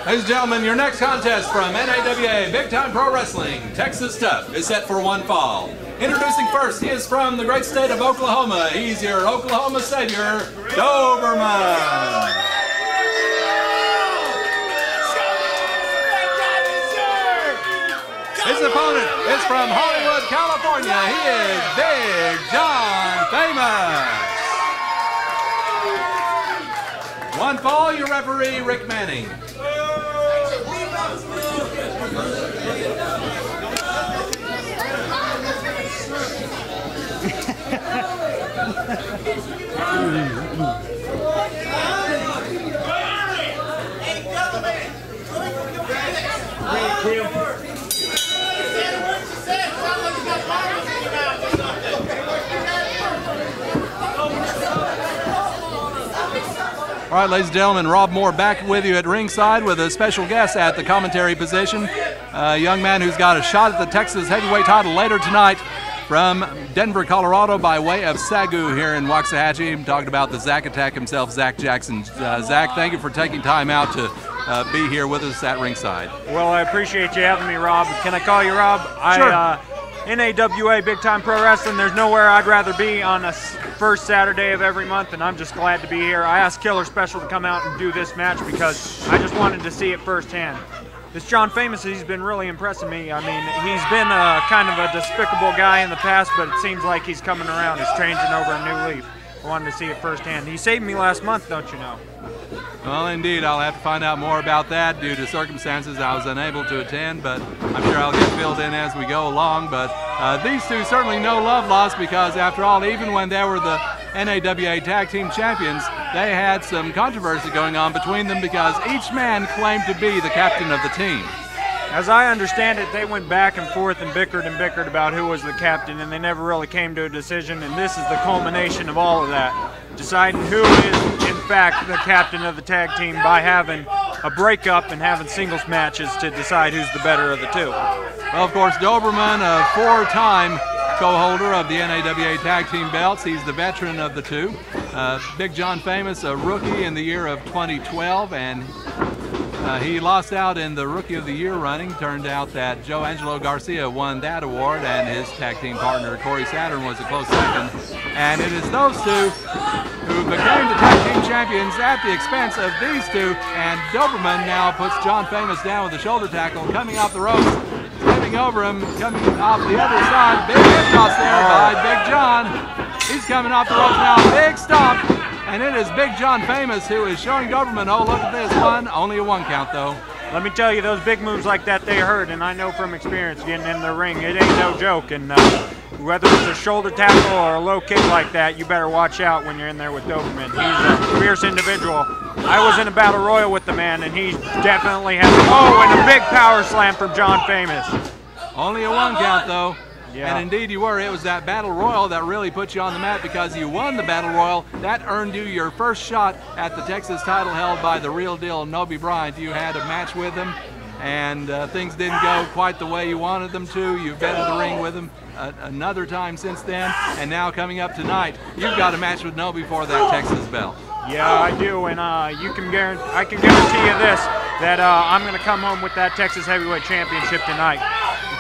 Ladies and gentlemen, your next contest from NAWA Big Time Pro Wrestling, Texas Tough, is set for one fall. Introducing first, he is from the great state of Oklahoma. He's your Oklahoma savior, Doberman. His opponent is from Hollywood, California. He is Big John Famous. One fall, your referee, Rick Manning. All right, ladies and gentlemen, Rob Moore back with you at ringside with a special guest at the commentary position. A young man who's got a shot at the Texas heavyweight title later tonight from Denver, Colorado, by way of Sagu here in Waxahachie. I'm talking about the Zach Attack himself, Zach Jackson. Zach, thank you for taking time out to be here with us at ringside. Well, I appreciate you having me, Rob. Can I call you Rob? Sure. NAWA Big Time Pro Wrestling, there's nowhere I'd rather be on a first Saturday of every month, and I'm just glad to be here. I asked Killer Special to come out and do this match because I just wanted to see it firsthand. This John Famous, he's been really impressing me. I mean, he's been kind of a despicable guy in the past, but it seems like he's coming around. He's changing over a new leaf. I wanted to see it firsthand. He saved me last month, don't you know? Well, indeed, I'll have to find out more about that. Due to circumstances, I was unable to attend, but I'm sure I'll get filled in as we go along. But these two certainly no love lost, because after all, even when they were the NAWA Tag Team Champions, they had some controversy going on between them because each man claimed to be the captain of the team. As I understand it, they went back and forth and bickered about who was the captain, and they never really came to a decision, and this is the culmination of all of that, deciding who is, in fact, the captain of the tag team by having a breakup and having singles matches to decide who's the better of the two. Well, of course, Doberman, a four-time co-holder of the NAWA Tag Team belts. He's the veteran of the two. Big John Famous, a rookie in the year of 2012, and he lost out in the Rookie of the Year running. Turned out that Joe Angelo Garcia won that award, and his tag team partner, Corey Saturn, was a close second. And it is those two who became the tag team champions at the expense of these two. And Doberman now puts John Famous down with a shoulder tackle, coming off the ropes, stepping over him, coming off the other side. Big hip toss there by Big John. He's coming off the ropes now, big stomp. And it is Big John Famous who is showing Doberman, oh, look at this one. Only a one count, though. Let me tell you, those big moves like that, they hurt, and I know from experience getting in the ring, it ain't no joke. And whether it's a shoulder tackle or a low kick like that, you better watch out when you're in there with Doberman. He's a fierce individual. I was in a battle royal with the man, and he definitely has, oh, and a big power slam from John Famous. Only a one count, though. Yeah. And indeed you were. It was that Battle Royal that really put you on the map, because you won the Battle Royal. That earned you your first shot at the Texas title held by the real deal Noby Bryant. You had a match with him, and things didn't go quite the way you wanted them to. You've been in the ring with him another time since then, and now coming up tonight, you've got a match with Noby for that Texas belt. Yeah, I do, and I can guarantee you this, that I'm going to come home with that Texas Heavyweight Championship tonight.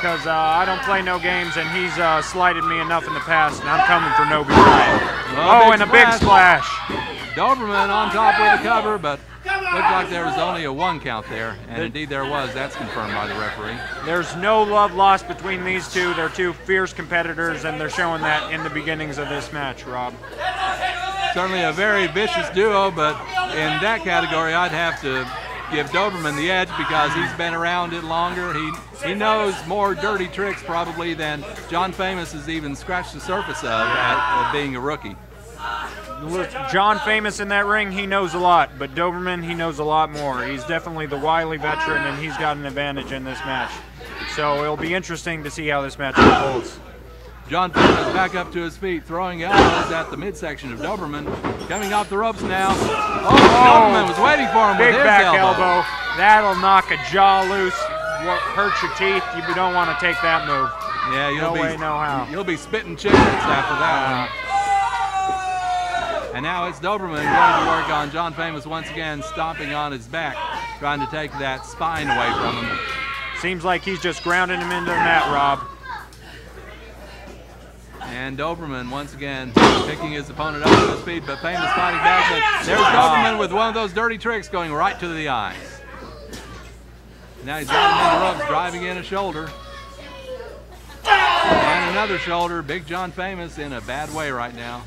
Because I don't play no games, and he's slighted me enough in the past, and I'm coming for Noby Bryant. Oh, and a big splash. Doberman on top with the cover, but looked like there was only a one count there, and indeed there was. That's confirmed by the referee. There's no love lost between these two. They're two fierce competitors, and they're showing that in the beginnings of this match, Rob. Certainly a very vicious duo, but in that category I'd have to give Doberman the edge because he's been around it longer. He knows more dirty tricks probably than John Famous has even scratched the surface of at being a rookie. John Famous in that ring, he knows a lot, but Doberman, he knows a lot more. He's definitely the wily veteran, and he's got an advantage in this match. So it'll be interesting to see how this match unfolds. John Famous back up to his feet, throwing elbows at the midsection of Doberman. Coming off the ropes now. Oh, Doberman was waiting for him with his big back elbow. That'll knock a jaw loose, hurt your teeth. You don't want to take that move. Yeah, no way, no how. You'll be spitting chickens after that one. And now it's Doberman going to work on John Famous once again, stomping on his back. trying to take that spine away from him. Seems like he's just grounding him into the mat, Rob. And Doberman once again picking his opponent up to his feet, but Famous fighting back. But there's Doberman with one of those dirty tricks going right to the eyes. Now he's got him in the ropes, driving in a shoulder. And another shoulder. Big John Famous in a bad way right now.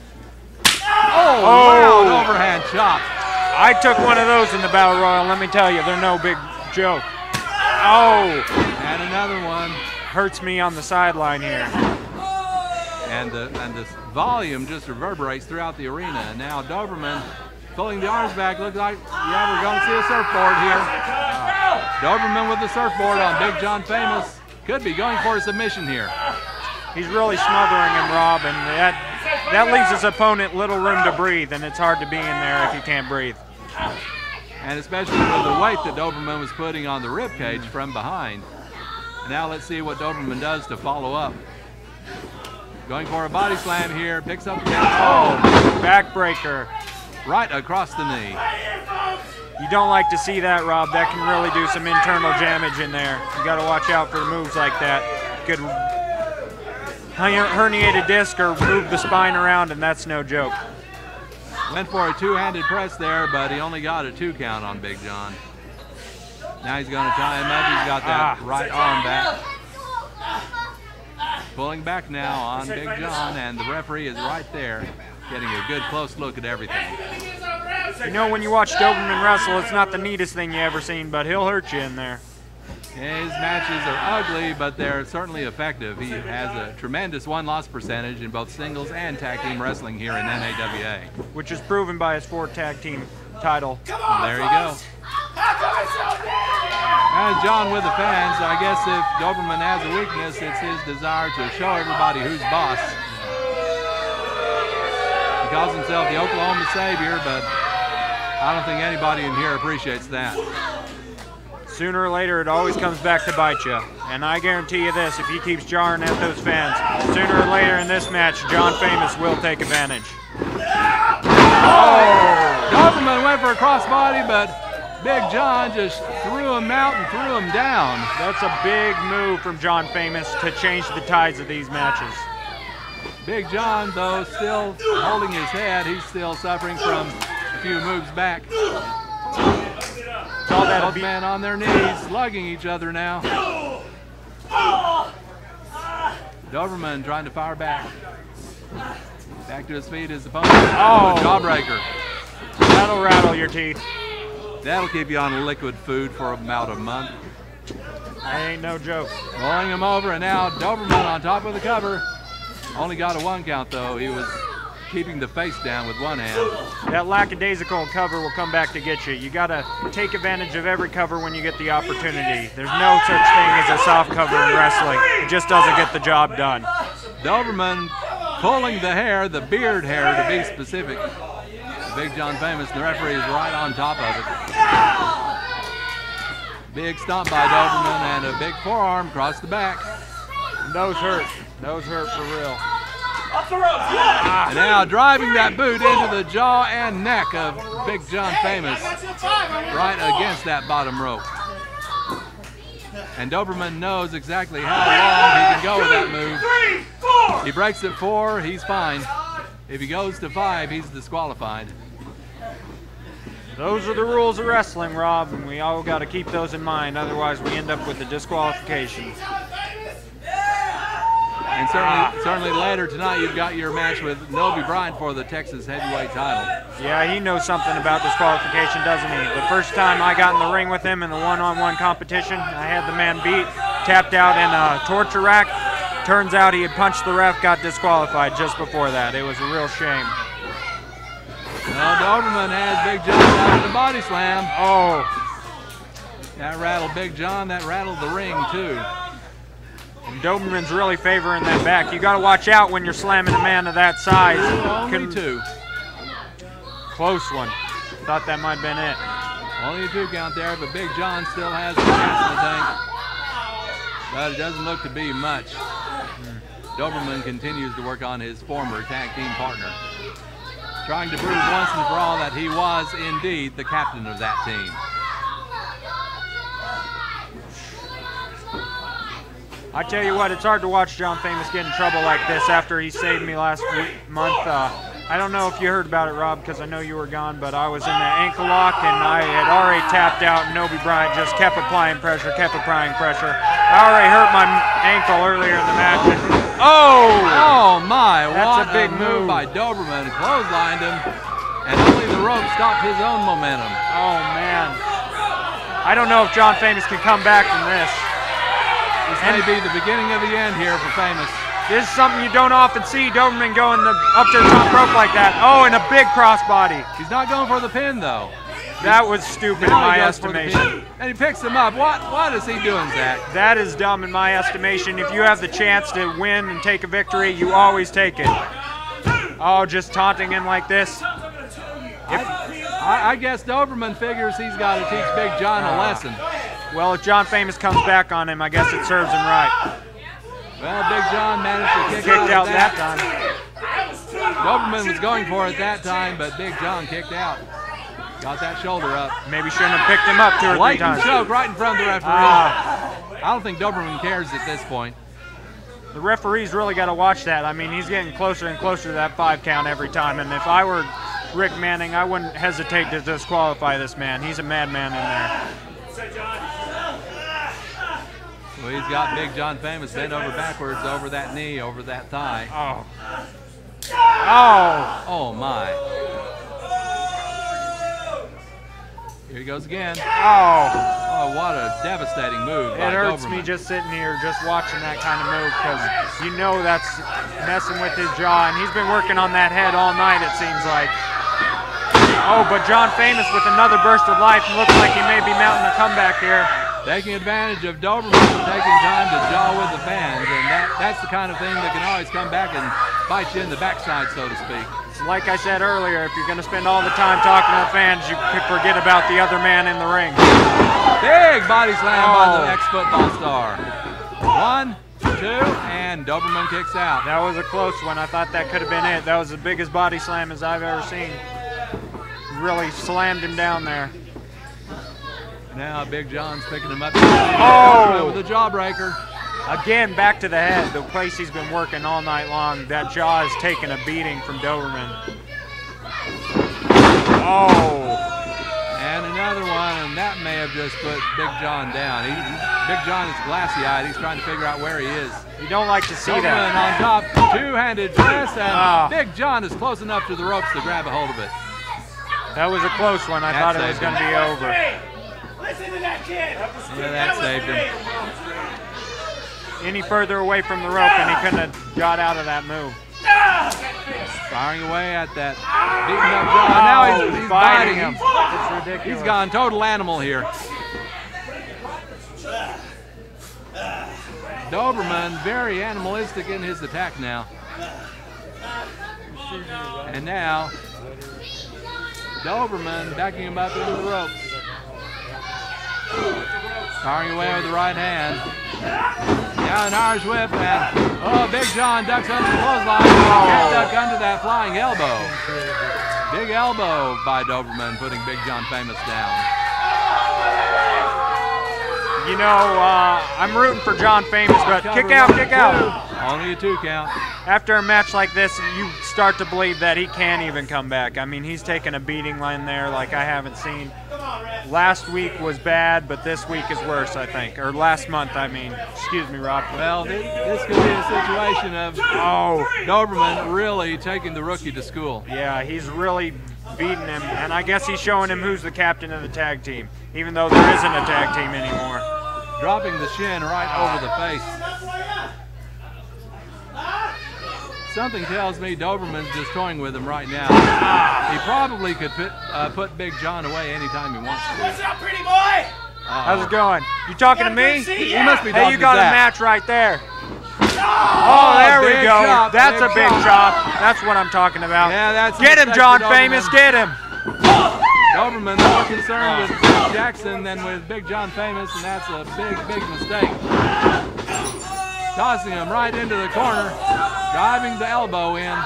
Oh, wow, an overhand chop. I took one of those in the Battle Royal. Let me tell you, they're no big joke. Oh, and another one. Hurts me on the sideline here. And the volume just reverberates throughout the arena. And now Doberman pulling the arms back. Looks like, yeah, we're going to see a surfboard here. Doberman with the surfboard on Big John Famous. Could be going for a submission here. He's really smothering him, Rob, and that leaves his opponent little room to breathe, and it's hard to be in there if you can't breathe. And especially with the weight that Doberman was putting on the rib cage from behind. Now let's see what Doberman does to follow up. Going for a body slam here, picks up the backbreaker right across the knee. You don't like to see that, Rob. That can really do some internal damage in there. You got to watch out for moves like that. Could herniate a disc or move the spine around, and that's no joke. Went for a two-handed press there, but he only got a 2 count on Big John. Now he's going to tie him up. He's got that right arm back. Pulling back now on Big John, and the referee is right there, getting a good close look at everything. You know, when you watch Doberman wrestle, it's not the neatest thing you ever seen, but he'll hurt you in there. His matches are ugly, but they're certainly effective. He has a tremendous win-loss percentage in both singles and tag team wrestling here in NAWA. Which is proven by his 4 tag team title. There you go. As John with the fans, I guess if Doberman has a weakness, it's his desire to show everybody who's boss. He calls himself the Oklahoma Savior, but I don't think anybody in here appreciates that. Sooner or later, it always comes back to bite you. And I guarantee you this, if he keeps jarring at those fans, sooner or later in this match, John Famous will take advantage. Oh! Doberman went for a crossbody, but Big John just threw him out and threw him down. That's a big move from John Famous to change the tides of these matches. Big John, though, still holding his head. He's still suffering from a few moves back. Both men on their knees, slugging each other now. Doberman trying to fire back. Back to his feet, his opponent. Oh, jawbreaker. That'll rattle your teeth. That'll keep you on liquid food for about a month. That ain't no joke. Rolling him over, and now Doberman on top of the cover. Only got a 1 count, though. He was keeping the face down with one hand. That lackadaisical cover will come back to get you. You got to take advantage of every cover when you get the opportunity. There's no such thing as a soft cover in wrestling. It just doesn't get the job done. Doberman pulling the hair, the beard hair to be specific. Big John Famous, the referee is right on top of it. Big stomp by Doberman and a big forearm across the back. Those hurt. Those hurt for real. And now driving that boot into the jaw and neck of Big John Famous, right against that bottom rope. And Doberman knows exactly how long he can go with that move. He breaks at 4, he's fine. If he goes to 5, he's disqualified. Those are the rules of wrestling, Rob, and we all got to keep those in mind. Otherwise, we end up with a disqualification. And certainly later tonight, you've got your match with Noby Bryant for the Texas heavyweight title. Yeah, he knows something about disqualification, doesn't he? The first time I got in the ring with him in the one-on-one competition, I had the man beat, tapped out in a torture rack. Turns out he had punched the ref, got disqualified just before that. It was a real shame. Well, Doberman has Big John out of the body slam. Oh. That rattled Big John, that rattled the ring too. And Doberman's really favoring that back. You got to watch out when you're slamming a man of that size. Only 2. Close one. Thought that might have been it. Only a 2 count there, but Big John still has the gas in the tank. But it doesn't look to be much. Doberman continues to work on his former tag team partner, trying to prove once and for all that he was indeed the captain of that team. I tell you what, it's hard to watch John Famous get in trouble like this after he saved me last month. I don't know if you heard about it, Rob, because I know you were gone, but I was in the ankle lock and I had already tapped out, and Noby Bryant just kept applying pressure, I already hurt my ankle earlier in the match. Oh my, that's what a big move by Doberman. Clotheslined him, and only the rope stopped his own momentum. Oh man. I don't know if John Famous can come back from this. This may be the beginning of the end here for Famous. This is something you don't often see, Doberman going up to the top rope like that. Oh, and a big crossbody. He's not going for the pin, though. That was stupid in my estimation. And he picks him up. What is he doing, Zach? That is dumb in my estimation. If you have the chance to win and take a victory, you always take it. Oh, just taunting him like this. I guess Doberman figures he's got to teach Big John a lesson. Well, if John Famous comes back on him, I guess it serves him right. Well, Big John managed to kick out that time. Doberman was going for it that time, but Big John kicked out. Got that shoulder up. Maybe shouldn't have picked him up 2 or 3 times. Choke right in front of the referee. I don't think Doberman cares at this point. The referee's really got to watch that. I mean, he's getting closer and closer to that 5 count every time, and if I were Rick Manning, I wouldn't hesitate to disqualify this man. He's a madman in there. Well, he's got Big John Famous bent over backwards, over that knee, over that thigh. Oh my. Here he goes again. Oh, what a devastating move by Doberman. It hurts me just sitting here, just watching that kind of move, because you know that's messing with his jaw, and he's been working on that head all night, it seems like. Oh, but John Famous with another burst of life, and looks like he may be mounting a comeback here. Taking advantage of Doberman taking time to jaw with the fans, and that's the kind of thing that can always come back and bite you in the backside, so to speak. So like I said earlier, if you're going to spend all the time talking to the fans, you could forget about the other man in the ring. Big body slam by the ex-football star. 1, 2, and Doberman kicks out. That was a close one. I thought that could have been it. That was the biggest body slam as I've ever seen. Really slammed him down there. Now Big John's picking him up with a jawbreaker. Again, back to the head, the place he's been working all night long. That jaw has taken a beating from Doberman. And another one, and that may have just put Big John down. Big John is glassy-eyed. He's trying to figure out where he is. You don't like to see Doberman that. on top, two-handed press, and Big John is close enough to the ropes to grab a hold of it. That was a close one. I thought it was going to be over. Listen to that kid. Yeah, that saved him. Any further away from the rope and he couldn't have got out of that move. Firing away at that beaten up jaw. Now he's biting him. It's ridiculous. He's gone total animal here. Doberman very animalistic in his attack now. And now Doberman backing him up into the ropes. Firing away with the right hand. Now an Irish whip, and Big John ducks under the clothesline. Can't duck under that flying elbow. Big elbow by Doberman, putting Big John Famous down. You know, I'm rooting for John Famous, but kick out. Only a 2 count. After a match like this, you start to believe that he can't even come back. I mean, he's taken a beating line there like I haven't seen. Last week was bad, but this week is worse, I think. Or last month, I mean. Excuse me, Rob. Well, this could be a situation of Doberman really taking the rookie to school. Yeah, he's really beating him, and I guess he's showing him who's the captain of the tag team, even though there isn't a tag team anymore. Dropping the shin right over the face. Something tells me Doberman's just toying with him right now. He probably could put Big John away anytime he wants to. What's up, pretty boy? How's it going? You talking to me? He must be Hey, you got a match right there. Oh, there we big go. Chop, that's big a big chop. That's what I'm talking about. Yeah, that's get him, John Famous. Get him. Doberman more concerned with Jackson than with Big John Famous, and that's a big mistake. Tossing him right into the corner, driving the elbow in.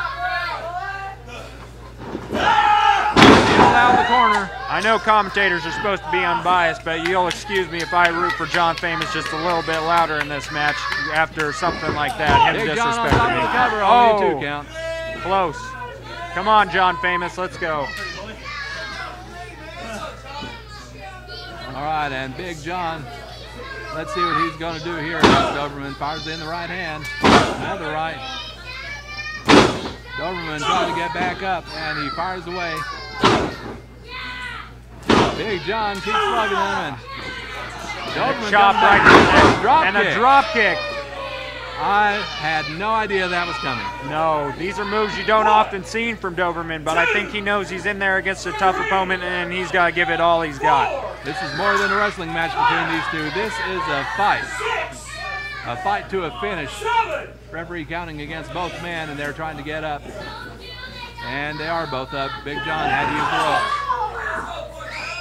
out of the corner. I know commentators are supposed to be unbiased, but you'll excuse me if I root for John Famous just a little bit louder in this match after something like that. Him Big John on disrespecting top of me. the cover, only a 2 count. Close. Come on, John Famous, let's go. All right, and Big John, let's see what he's going to do here against Doberman. Fires in the right hand, another right. Doberman trying to get back up, and he fires away. Big John keeps slugging him, and Doberman Chop right drop and kick. a drop kick. I had no idea that was coming. No, these are moves you don't often see from Doberman, but I think he knows he's in there against a tough opponent, and he's got to give it all he's got. This is more than a wrestling match between these two. This is a fight. A fight to a finish. Referee counting against both men, and they're trying to get up. And they are both up. Big John had to use the ropes.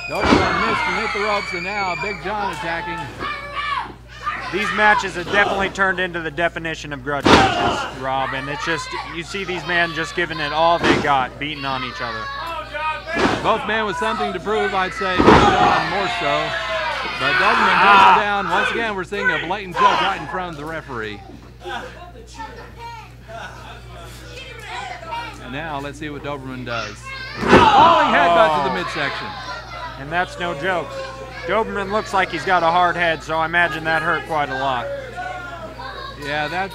Doberman missed and hit the ropes, and now Big John attacking. These matches have definitely turned into the definition of grudge matches, Rob, and it's just, you see these men just giving it all they got, beating on each other. Both men with something to prove, I'd say Big John more so. But Doberman takes him down. Once again, we're seeing a blatant joke right in front of the referee. And now let's see what Doberman does. Falling headbutt to the midsection. And that's no joke. Doberman looks like he's got a hard head, so I imagine that hurt quite a lot. Yeah, that's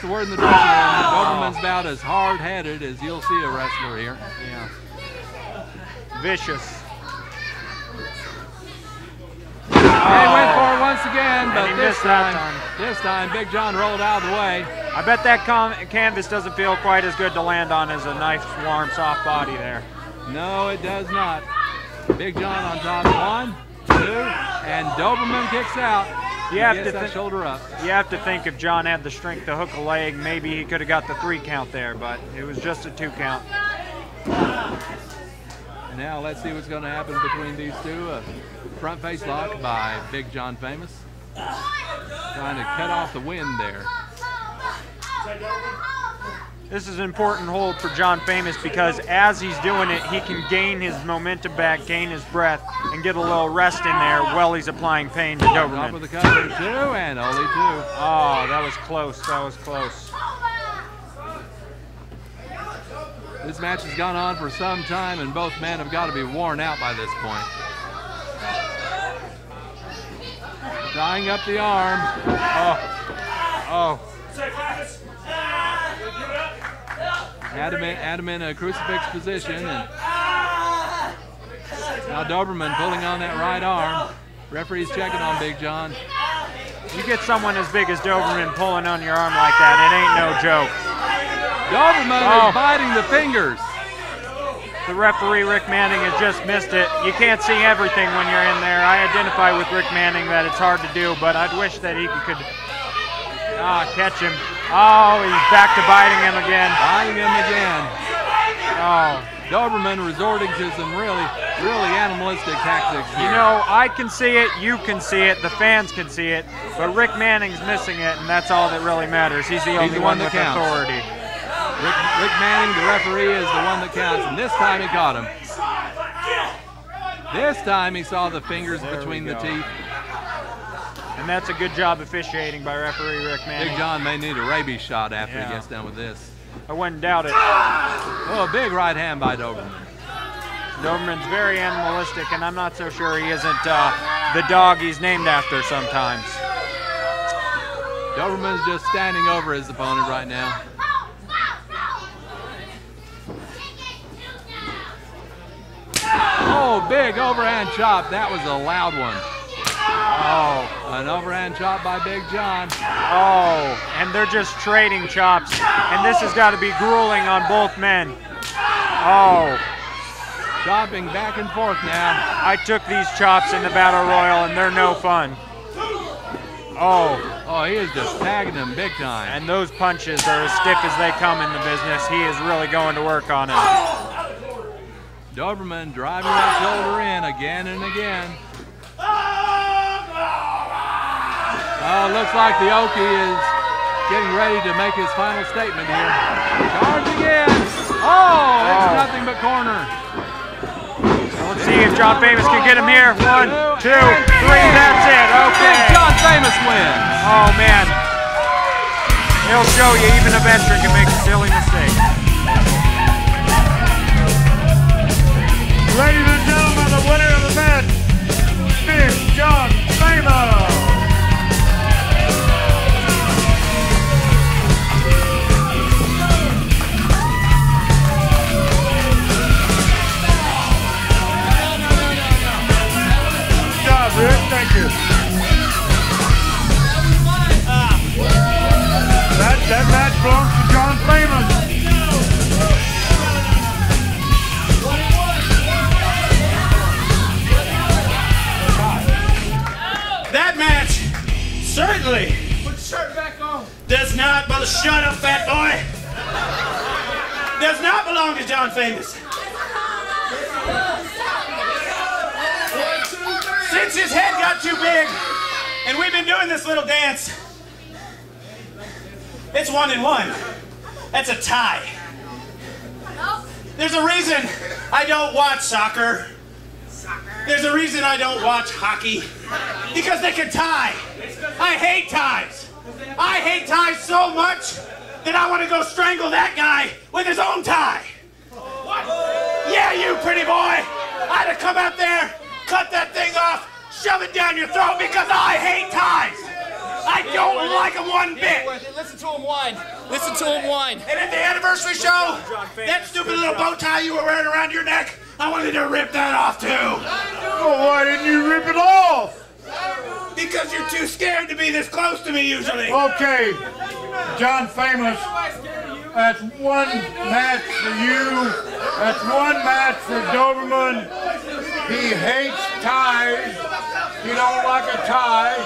the word in the dressing room. Doberman's about as hard-headed as you'll see a wrestler here. Yeah. Vicious. He went for it once again, but he this missed that time, Big John rolled out of the way. I bet that canvas doesn't feel quite as good to land on as a nice, warm, soft body there. No, it does not. Big John on top. 1, 2, and Doberman kicks out. You have Gets to that shoulder up. You have to think if John had the strength to hook a leg, maybe he could have got the 3 count there, but it was just a 2 count. And now let's see what's going to happen between these two. A front face lock by Big John Famous. Trying to cut off the wind there. This is an important hold for John Famous because as he's doing it, he can gain his momentum back, gain his breath, and get a little rest in there while he's applying pain to Top Doberman. of the cover, 2, and only 2. Oh, that was close. That was close. This match has gone on for some time, and both men have got to be worn out by this point. Tying up the arm. Oh. Had him in a crucifix position, and now Doberman pulling on that right arm. Referee's checking on Big John. You get someone as big as Doberman pulling on your arm like that, it ain't no joke. Doberman is biting the fingers. The referee, Rick Manning, has just missed it. You can't see everything when you're in there. I identify with Rick Manning that it's hard to do, but I'd wish that he could catch him. Oh, he's back to biting him again. Biting him again. Oh. Doberman resorting to some really animalistic tactics here. You know, I can see it, you can see it, the fans can see it, but Rick Manning's missing it, and that's all that really matters. He's the only one that with counts. authority. Rick Manning, the referee, is the one that counts, and this time he caught him. This time he saw the fingers between the teeth. And that's a good job officiating by referee Rick Manning. Big John may need a rabies shot after he gets done with this. I wouldn't doubt it. Oh, a big right hand by Doberman. Doberman's very animalistic, and I'm not so sure he isn't the dog he's named after sometimes. Doberman's just standing over his opponent right now. Oh, big overhand chop. That was a loud one. Oh, an overhand chop by Big John. Oh, and they're just trading chops. And this has got to be grueling on both men. Oh. Chopping back and forth now. I took these chops in the Battle Royal, and they're no fun. Oh. Oh, he is just tagging him big time. And those punches are as stiff as they come in the business. He is really going to work on it. Doberman driving that shoulder in again and again. Oh, looks like the Okie is getting ready to make his final statement here. Charge again. Oh, it's nothing but corner. see if John Famous can get him here. 1, 2, 3, that's it. Okay. Big John Famous wins. Oh, man. He'll show you even a veteran can make a silly mistake. Ladies and gentlemen, the winner of the match, Big John Famous. Good job, Rick. Thank you. That match belongs to John Famous. That match certainly does not, but shut up, fat boy. Does not belong to John Famous. Since his head got too big, and we've been doing this little dance, it's 1-1. That's a tie. There's a reason I don't watch soccer. There's a reason I don't watch hockey. Because they can tie. I hate ties. I hate ties so much that I want to go strangle that guy with his own tie. What? Yeah, you pretty boy. I'd have come out there, cut that thing off, shove it down your throat because I hate ties. I don't like them one bit. Listen to him whine. Listen to him whine. And at the anniversary show, that stupid little bow tie you were wearing around your neck, I wanted to rip that off too. Well, why didn't you rip it off? Because you're too scared to be this close to me usually. Okay, John Famous, that's one match for you. That's one match for Doberman. He hates ties. He don't like a tie.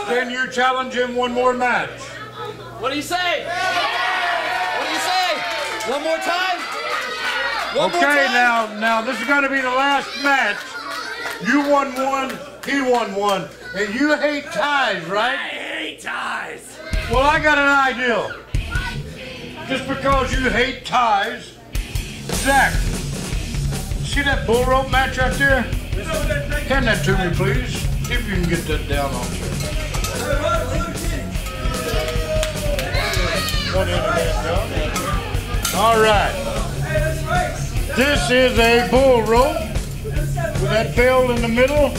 Then you challenge him one more match. What do you say? What do you say? One more time? One more Okay, time? now this is going to be the last match. You won one, he won one. And you hate ties, right? I hate ties. Well, I got an idea. Just because you hate ties, Zach, see that bull rope match right there? Hand that to me, please. See if you can get that down on you. All right. This is a bull rope with that bell in the middle.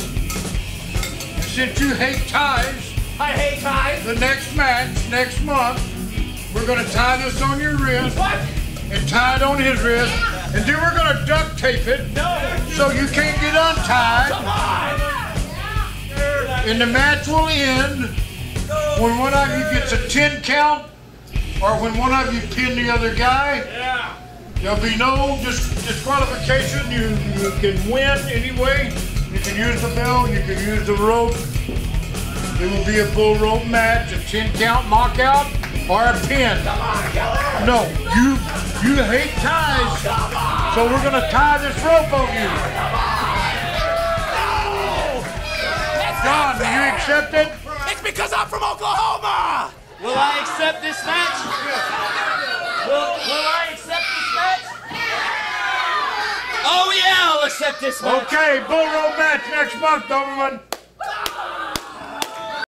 Since you hate ties, I hate ties. the next match, next month, we're going to tie this on your wrist. What? And tie it on his wrist. And then we're going to duct tape it so you can't get untied. Come on. And the match will end when one of you gets a 10 count or when one of you pin the other guy. Yeah. There'll be no disqualification. You can win anyway. You can use the bell, you can use the rope. It will be a bull rope match, a 10 count knockout, or a pin. Come on, killer. No, you hate ties. So we're gonna tie this rope on you. No. That's John, not do you fair. accept it? It's because I'm from Oklahoma. Will I accept this match? Will I accept this match? Oh yeah, I'll accept this match. Okay, bull rope match next month, Doberman.